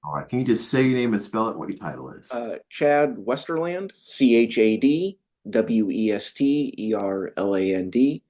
All right. Can you just say your name and spell it, what your title is? Chad Westerland, ChadWesterland,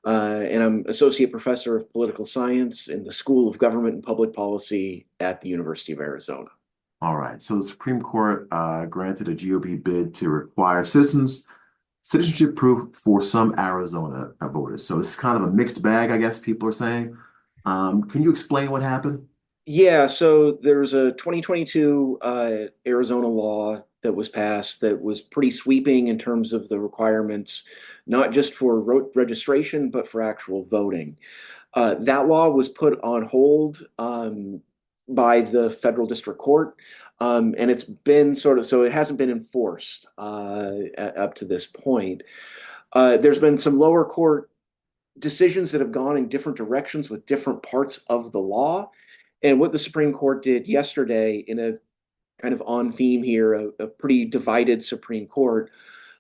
and I'm Associate Professor of Political Science in the School of Government and Public Policy at the University of Arizona. All right. So the Supreme Court granted a GOP bid to require citizenship proof for some Arizona voters. So it's kind of a mixed bag, I guess people are saying. Can you explain what happened? Yeah, so there's a 2022 Arizona law that was passed that was pretty sweeping in terms of the requirements, not just for rote registration, but for actual voting. That law was put on hold by the federal district court, and it's been sort of so it hasn't been enforced up to this point. There's been some lower court decisions that have gone in different directions with different parts of the law. And what the Supreme Court did yesterday, in a kind of on theme here, a pretty divided Supreme Court,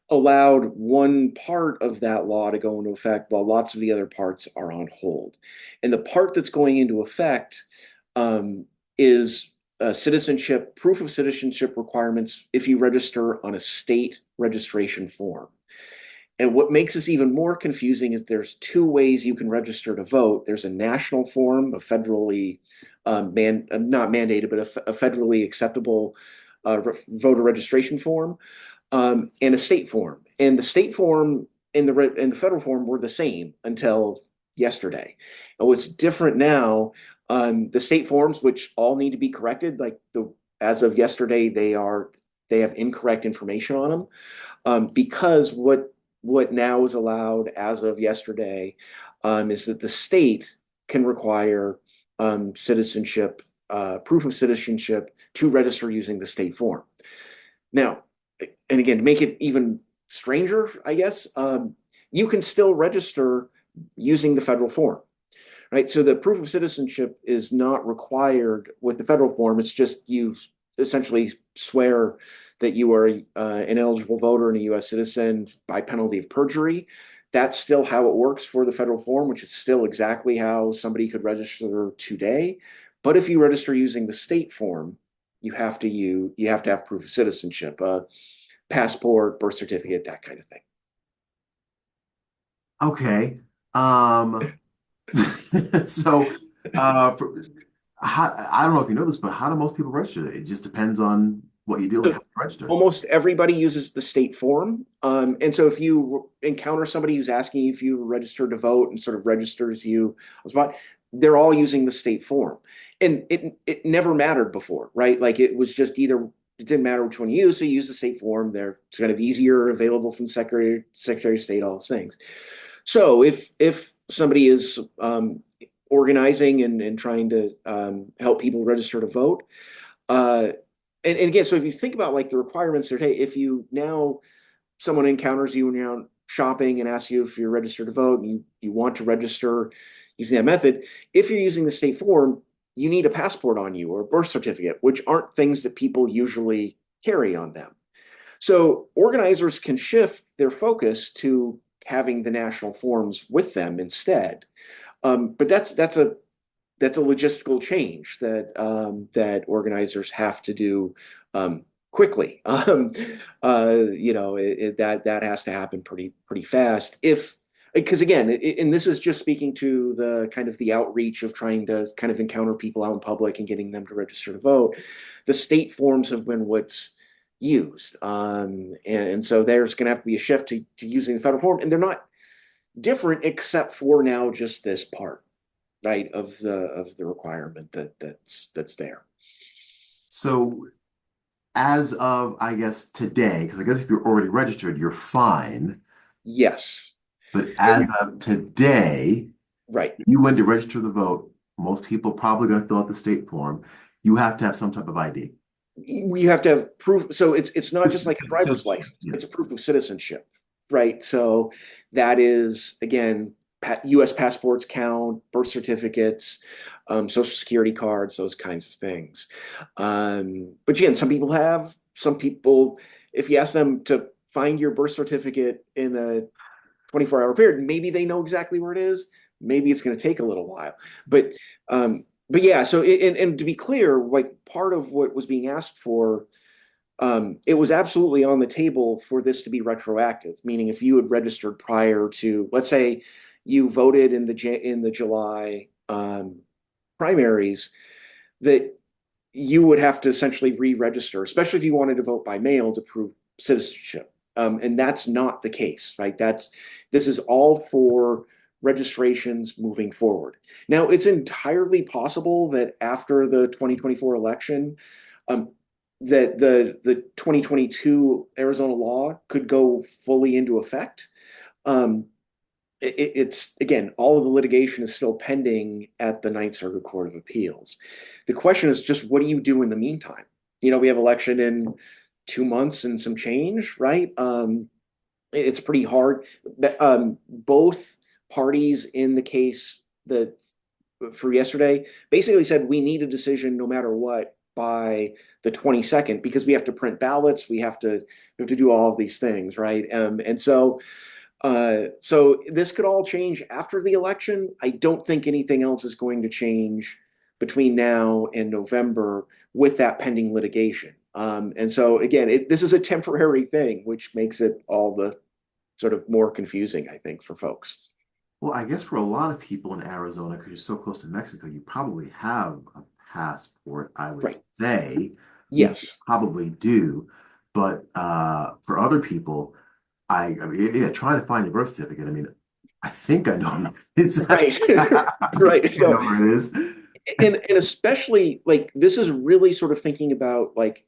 allowed one part of that law to go into effect while lots of the other parts are on hold. And the part that's going into effect is citizenship, proof of citizenship requirements if you register on a state registration form. And what makes this even more confusing is there's two ways you can register to vote. There's a national form, a federally not mandated, but a federally acceptable voter registration form, and a state form. And the state form and the federal form were the same until yesterday. And what's different now, the state forms, which all need to be corrected, like as of yesterday, they have incorrect information on them, because what now is allowed as of yesterday is that the state can require citizenship, proof of citizenship to register using the state form. Now, and again, to make it even stranger, I guess, you can still register using the federal form, right? So the proof of citizenship is not required with the federal form. It's just you essentially swear that you are an eligible voter and a U.S. citizen by penalty of perjury. That's still how it works for the federal form, which is still exactly how somebody could register today. But if you register using the state form, you have to have proof of citizenship, passport, birth certificate, that kind of thing. Okay. Um, so for, I don't know if you know this, but how do most people register? It just depends on what you do and how So you register. almost everybody uses the state form. And so if you encounter somebody who's asking if you registered to vote and sort of registers you on the spot, they're all using the state form. And it never mattered before, right? Like it was just either it didn't matter which one you use, so you use the state form. They're kind of easier, available from Secretary of State, all those things. So if somebody is organizing and trying to help people register to vote, uh, and again, so if you think about like the requirements that, hey, if you now someone encounters you when you're out shopping and asks you if you're registered to vote and you want to register using that method, if you're using the state form, you need a passport on you or a birth certificate, which aren't things that people usually carry on them. So organizers can shift their focus to having the national forms with them instead. But that's a logistical change that organizers have to do quickly. That has to happen pretty fast. If because again, and this is just speaking to the kind of the outreach of trying to kind of encounter people out in public and getting them to register to vote. The state forms have been what's used, and so there's going to have to be a shift to using the federal form, and they're not different except for now just this part, right, of the requirement that's there. So as of, I guess, today, because I guess if you're already registered, you're fine. Yes. But as of today, Right. you went to register the vote. Most people probably going to fill out the state form. You have to have some type of ID. You have to have proof. So it's not just like a driver's Citizenship. license. Yeah. It's a proof of citizenship, right? So that is again, U.S. passports count, birth certificates, social security cards, those kinds of things. But again, some people, if you ask them to find your birth certificate in a 24-hour period, maybe they know exactly where it is. Maybe it's going to take a little while, but but yeah, so and to be clear, like part of what was being asked for, it was absolutely on the table for this to be retroactive, meaning if you had registered prior to, let's say, you voted in the July primaries, that you would have to essentially re-register, especially if you wanted to vote by mail to prove citizenship. And that's not the case, right? This is all for registrations moving forward. Now, it's entirely possible that after the 2024 election, um, that the 2022 Arizona law could go fully into effect. Um, it's again, all of the litigation is still pending at the Ninth Circuit Court of Appeals. The question is just what do you do in the meantime? We have election in 2 months and some change, right? It's pretty hard. Both parties in the case that for yesterday basically said we need a decision no matter what by the 22nd because we have to print ballots, we have to do all of these things, right? So this could all change after the election. I don't think anything else is going to change between now and November with that pending litigation. And so again, this is a temporary thing, which makes it all the sort of more confusing, I think, for folks. Well, I guess for a lot of people in Arizona, because you're so close to Mexico, you probably have a passport, I would Right. say. You Yes. probably do. But for other people, I mean, yeah, trying to find your birth certificate. I mean, I think I know it's I Right. think Right. I know where it is. And especially like this is really sort of thinking about like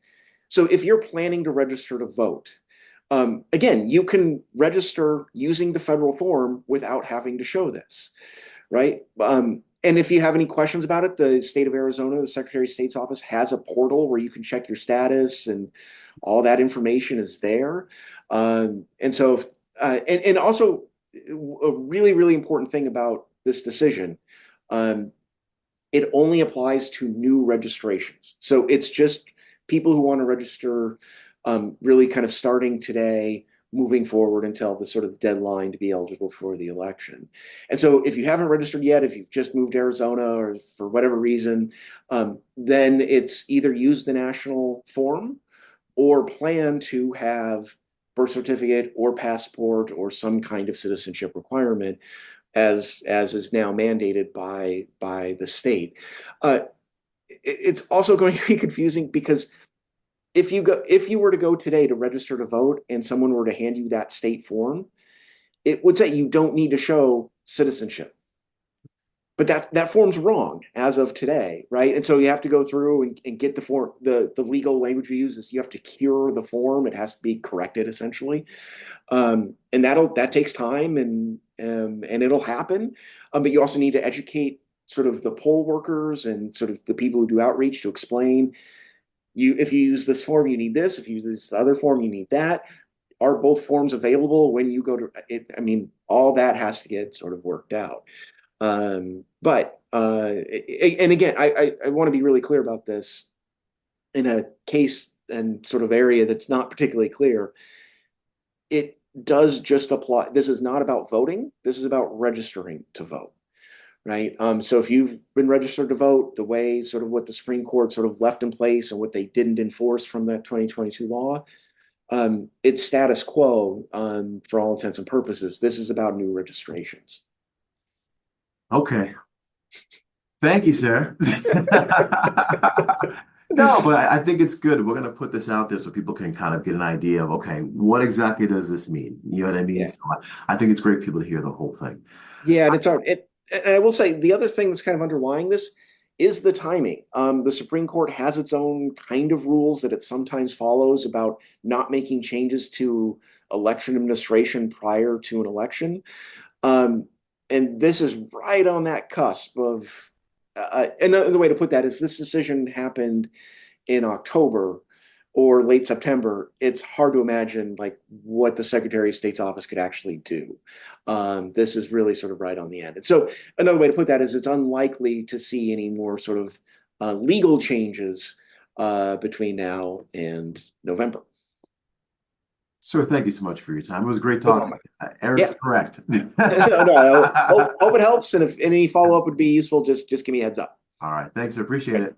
so if you're planning to register to vote, again, you can register using the federal form without having to show this, right? And if you have any questions about it, the state of Arizona, the Secretary of State's office has a portal where you can check your status and all that information is there. And so, and also a really, really important thing about this decision, um, it only applies to new registrations. So it's just people who want to register really kind of starting today, moving forward until the sort of deadline to be eligible for the election. And so if you haven't registered yet, if you've just moved to Arizona or for whatever reason, then it's either use the national form or plan to have birth certificate or passport or some kind of citizenship requirement as is now mandated by the state. Uh, it's also going to be confusing because if you were to go today to register to vote and someone were to hand you that state form, it would say you don't need to show citizenship. But that form's wrong as of today, right? And so you have to go through and get the form. The legal language we use is you have to cure the form. It has to be corrected essentially. And that takes time and it'll happen. But you also need to educate sort of the poll workers and sort of the people who do outreach to explain you if you use this form you need this, if you use this other form you need that. Are both forms available when you go to it? I mean, all that has to get sort of worked out. But and again, I want to be really clear about this in a case and sort of area that's not particularly clear. It does just apply. This is not about voting. This is about registering to vote, right? So if you've been registered to vote, the way sort of what the Supreme Court sort of left in place and what they didn't enforce from that 2022 law, it's status quo for all intents and purposes. This is about new registrations. Okay. Thank you, sir. No, but I think it's good. We're going to put this out there so people can kind of get an idea of, okay, what exactly does this mean? You know what I mean? Yeah. So I think it's great for people to hear the whole thing. Yeah, and it's hard. And I will say the other thing that's kind of underlying this is the timing. The Supreme Court has its own kind of rules that it sometimes follows about not making changes to election administration prior to an election. Um, and this is right on that cusp of, another way to put that is this decision happened in October or late September, it's hard to imagine like what the Secretary of State's office could actually do. This is really sort of right on the end. And so another way to put that is it's unlikely to see any more sort of legal changes between now and November. Sir, thank you so much for your time. It was great No talking. problem. Eric's Yeah. correct. No, I hope it helps. And if any follow up would be useful, just give me a heads up. All right. Thanks. I appreciate it.